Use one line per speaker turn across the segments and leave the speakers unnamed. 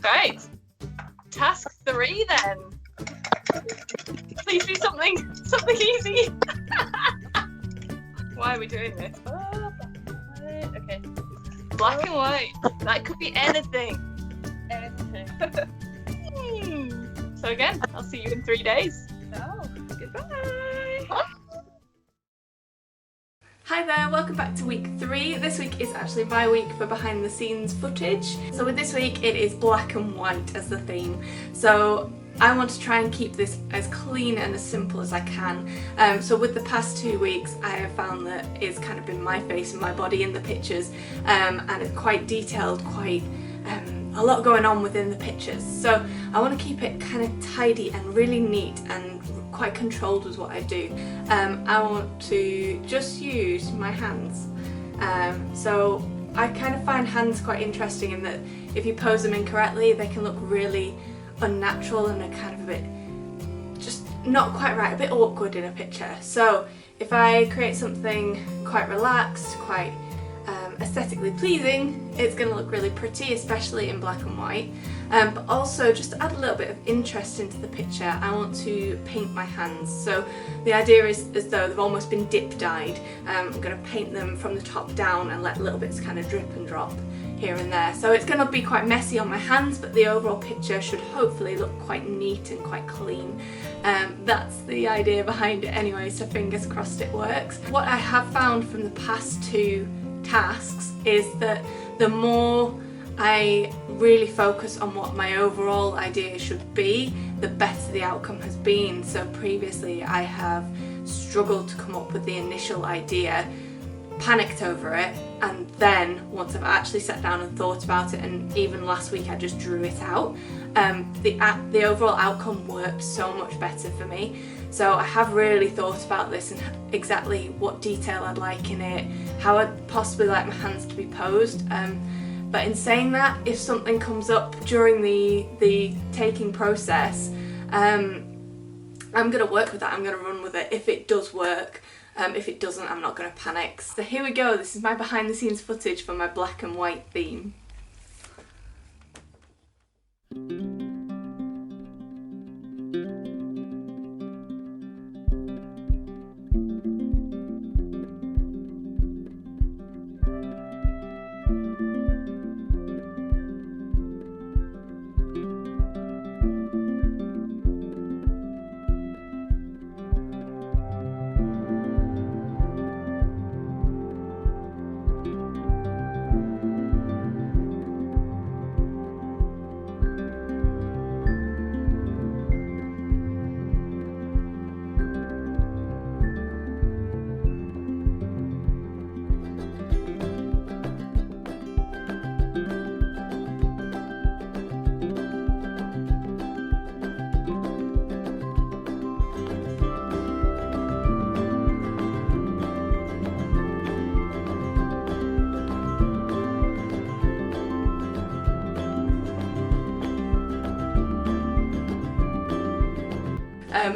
Right. Task 3 then. Please be something easy. Why are we doing this?
Oh, okay.
Black and white. That could be anything.
Anything.
So again, I'll see you in 3 days.
Oh, goodbye.
Hi there, welcome back to week 3. This week is actually my week for behind the scenes footage. So with this week it is black and white as the theme. So I want to try and keep this as clean and as simple as I can. So with the past 2 weeks I have found that it's kind of been my face and my body in the pictures, and it's quite detailed, quite a lot going on within the pictures. So I want to keep it kind of tidy and really neat and quite controlled with what I do. I want to just use my hands. So I kind of find hands quite interesting in that if you pose them incorrectly they can look really unnatural and are kind of a bit just not quite right, a bit awkward in a picture. So if I create something quite relaxed, quite aesthetically pleasing, it's going to look really pretty, especially in black and white. But also, just to add a little bit of interest into the picture, I want to paint my hands. So the idea is as though they've almost been dip dyed. I'm going to paint them from the top down and let little bits kind of drip and drop here and there. So it's going to be quite messy on my hands, but the overall picture should hopefully look quite neat and quite clean. That's the idea behind it anyway, so fingers crossed it works. What I have found from the past 2 tasks is that the more I really focus on what my overall idea should be, the better the outcome has been. So previously I have struggled to come up with the initial idea, panicked over it, and then once I've actually sat down and thought about it, and even last week I just drew it out, the overall outcome worked so much better for me. So I have really thought about this and exactly what detail I'd like in it, how I'd possibly like my hands to be posed. But in saying that, if something comes up during the taking process, I'm going to work with that, I'm going to run with it if it does work. If it doesn't, I'm not going to panic. So here we go, this is my behind the scenes footage for my black and white theme.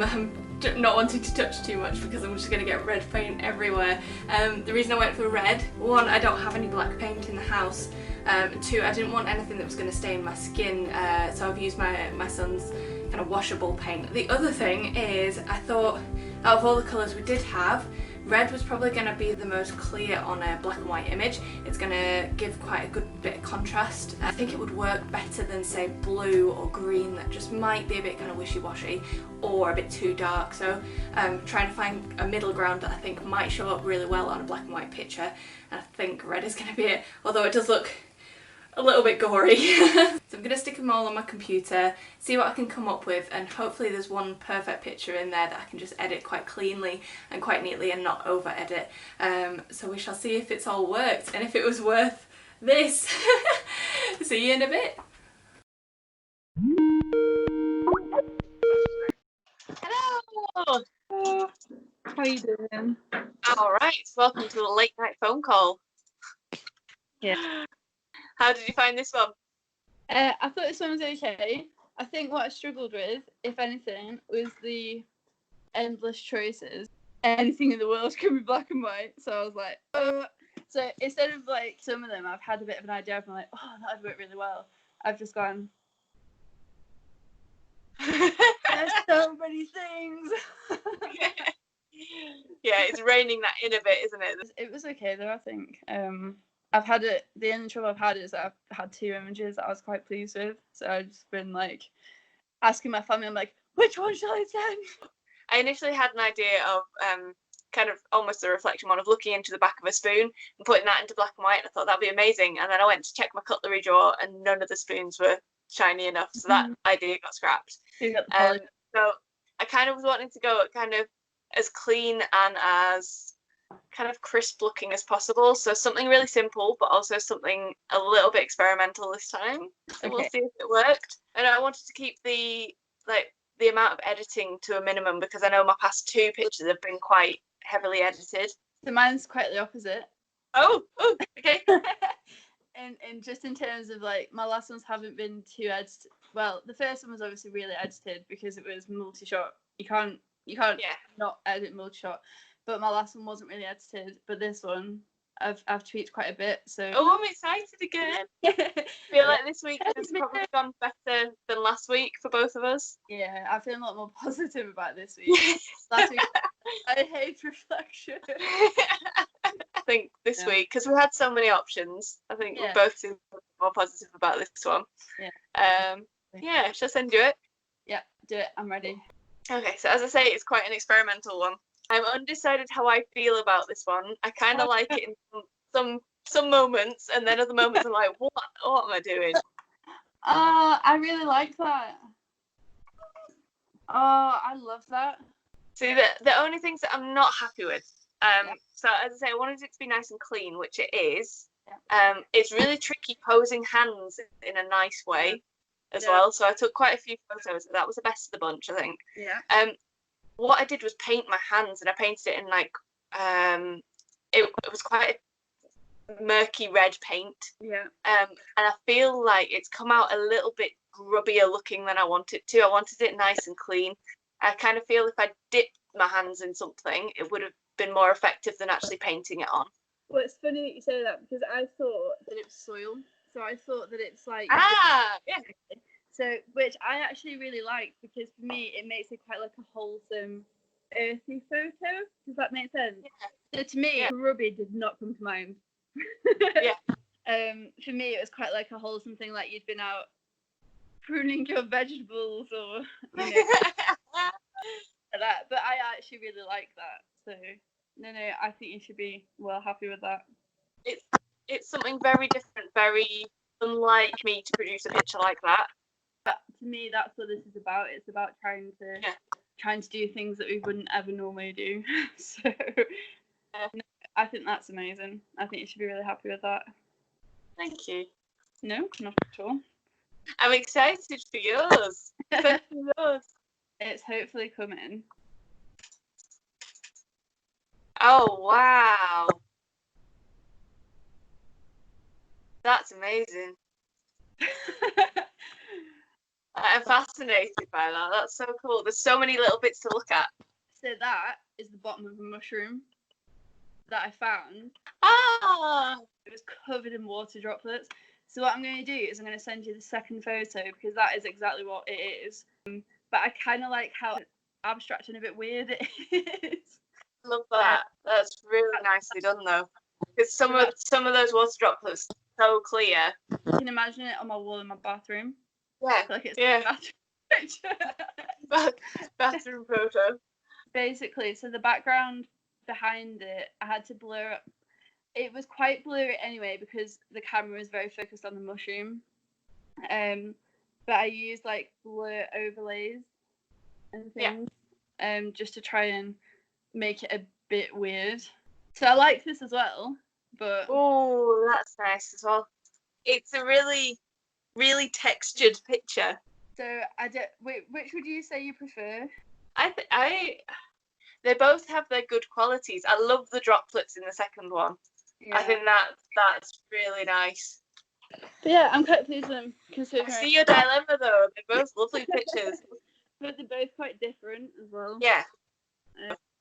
I'm not wanting to touch too much because I'm just going to get red paint everywhere. The reason I went for red, 1, I don't have any black paint in the house, 2, I didn't want anything that was going to stain my skin, so I've used my son's kind of washable paint. The other thing is I thought out of all the colours we did have, red was probably going to be the most clear on a black and white image. It's going to give quite a good bit of contrast. I think it would work better than say blue or green that just might be a bit kind of wishy-washy or a bit too dark. So trying to find a middle ground that I think might show up really well on a black and white picture, and I think red is going to be it, although it does look a little bit gory. So I'm going to stick them all on my computer, see what I can come up with, and hopefully there's one perfect picture in there that I can just edit quite cleanly and quite neatly and not over edit. So we shall see if it's all worked and if it was worth this. See you in a bit.
Hello!
How are you doing?
Alright, welcome to the late night phone call.
Yeah.
How did you find this one?
I thought this one was okay. I think what I struggled with, if anything, was the endless choices. Anything in the world can be black and white. So I was like, oh. So instead of like some of them, I've had a bit of an idea of like, oh, that would work really well. I've just gone,
Yeah, it's reining that in a bit, isn't it?
It was okay though, I think. I've had it. The only trouble I've had is that I've had 2 images that I was quite pleased with. So I've just been like asking my family. I'm like, which one shall I send?
I initially had an idea of kind of almost a reflection one of looking into the back of a spoon and putting that into black and white, and I thought that'd be amazing. And then I went to check my cutlery drawer, and none of the spoons were shiny enough, so that idea got scrapped.
So you got the polish.
So I kind of was wanting to go kind of as clean and as kind of crisp looking as possible. So something really simple, but also something a little bit experimental this time. So we'll see if it worked. And I wanted to keep the amount of editing to a minimum, because I know my past 2 pictures have been quite heavily edited.
So mine's quite the opposite.
Oh, okay.
And just in terms of like, my last ones haven't been too edited. Well, the first one was obviously really edited because it was multi-shot. You can't not edit multi-shot. But my last one wasn't really edited. But this one, I've tweaked quite a bit. So
I'm excited again. I feel like this week has probably gone better than last week for both of us.
Yeah, I feel a lot more positive about this week. Last week, I hate reflection.
I think this week, because we had so many options, I think we both seem more positive about this one. Shall I send you it?
Yeah, do it. I'm ready.
Okay, so as I say, it's quite an experimental one. I'm undecided how I feel about this one. I kind of like it in some moments, and then other moments I'm like, what am I doing?
I really like that. Oh, I love that.
See, the only things that I'm not happy with, so as I say, I wanted it to be nice and clean, which it is. It's really tricky posing hands in a nice way as well. So I took quite a few photos. That was the best of the bunch, I think.
Yeah.
What I did was paint my hands, and I painted it in like it was quite a murky red paint.
Yeah.
And I feel like it's come out a little bit grubbier looking than I wanted to. I wanted it nice and clean. I kind of feel if I dipped my hands in something, it would have been more effective than actually painting it on.
Well, it's funny that you say that, because I thought that it was soil. So I thought that it's like...
Yeah.
So, which I actually really like, because for me, it makes it quite like a wholesome, earthy photo. Does that make sense? Yeah. So to me, grubby did not come to mind. For me, it was quite like a wholesome thing, like you'd been out pruning your vegetables or like that. But I actually really like that. So no, I think you should be well happy with that.
It's something very different, very unlike me to produce a picture like that.
But to me, that's what this is about. It's about trying to do things that we wouldn't ever normally do. So no, I think that's amazing. I think you should be really happy with that.
Thank you.
No, not at all.
I'm excited for yours.
It's hopefully coming.
Oh, wow. That's amazing. I'm fascinated by that. That's so cool. There's so many little bits to look at.
So that is the bottom of a mushroom that I found. It was covered in water droplets. So what I'm going to do is I'm going to send you the second photo, because that is exactly what it is. But I kind of like how abstract and a bit weird it is.
Love that. That's really nicely done, though. Because some of those water droplets are so clear.
You can imagine it on my wall in my bathroom.
Yeah.
Like it's a bathroom picture.
Bathroom photo.
Basically, so the background behind it, I had to blur up. It was quite blurry anyway, because the camera was very focused on the mushroom. But I used like blur overlays and things, just to try and make it a bit weird. So I like this as well, but
that's nice as well. It's a really, really textured picture.
So which would you say you prefer?
They both have their good qualities. I love the droplets in the second one. Yeah. I think that's really nice.
But yeah, I'm quite pleased with them.
I see your dilemma though. They're both lovely pictures.
But they're both quite different as well.
Yeah.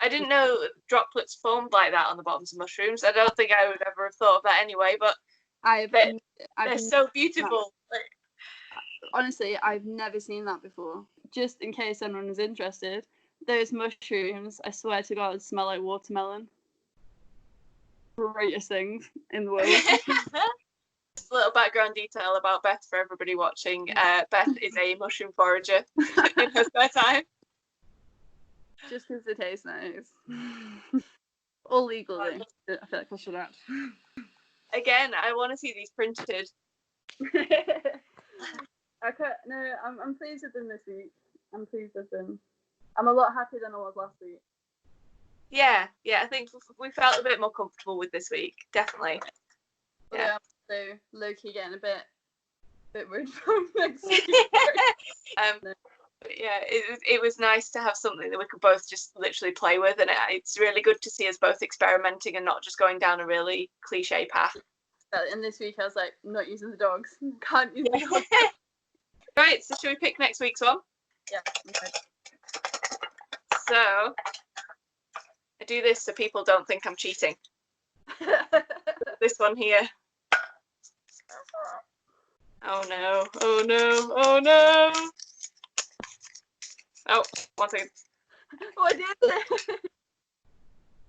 I didn't know droplets formed like that on the bottoms of mushrooms. I don't think I would ever have thought of that anyway, but they're so beautiful.
Honestly, I've never seen that before. Just in case anyone is interested, those mushrooms, I swear to God, smell like watermelon. Greatest things in the world.
Just a little background detail about Beth for everybody watching. Beth is a mushroom forager in her spare time.
Just because it tastes nice. Or legally. I feel like I should add.
Again, I want to see these printed.
I'm pleased with them this week. I'm pleased with them. I'm a lot happier than I was last week.
Yeah, I think we felt a bit more comfortable with this week, definitely.
Yeah. So low-key getting a bit worried from next week.
But yeah, it was nice to have something that we could both just literally play with, and it's really good to see us both experimenting and not just going down a really cliche path.
And this week I was like, I'm not using the dogs. Can't use the dogs.
Right, so should we pick next week's one?
Yeah. Okay.
So I do this so people don't think I'm cheating. This one here. Oh no, oh no, oh no. Oh, 1 second.
What is it?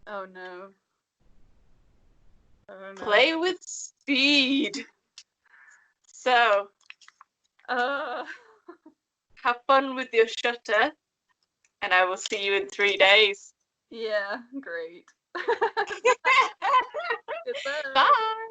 Oh no. Oh no.
Play with speed. So, have fun with your shutter, and I will see you in 3 days.
Yeah, great.
Bye.